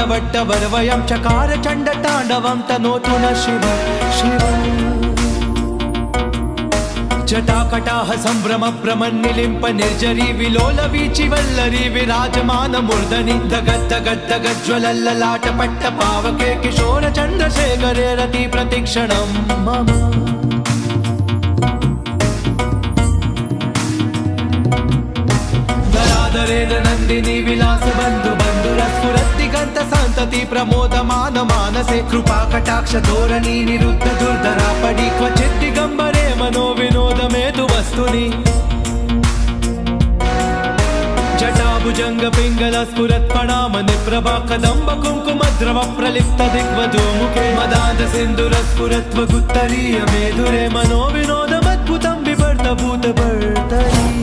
वरवयं चकार चण्डताण्डवं तनोतु न शिव शिव जटाकटाह सम्भ्रम भ्रमन्निलिम्प निर्जरी विलोल वीचि वल्लरी विराजमान मूर्धनि दगद्दगद्दगज्ज्वलल्ललाट पट्ट पावके किशोर चन्द्रशेखरे रति प्रतिक्षणं मम नंदिनी विलास बंधु बंधुरस्फुरत्तिगंत संतति प्रमोदमान मानसे कृपा कटाक्ष धोरणी निरुद्ध दुर्धरा पडी क्वचित् दिगंबरे मनो विनोद मेतु वस्तुनि जटाभुजंग पिंगल स्फुरत् प्रणाम निप्रभा कदंब कुंकुम द्रव प्रलिप्त दिग्वजो मुखे मदाद सिंधुर स्फुरत्व गुत्तरीय मेधुरे मनो विनोदमद्भुतं बिभर्त भूत भर्तरी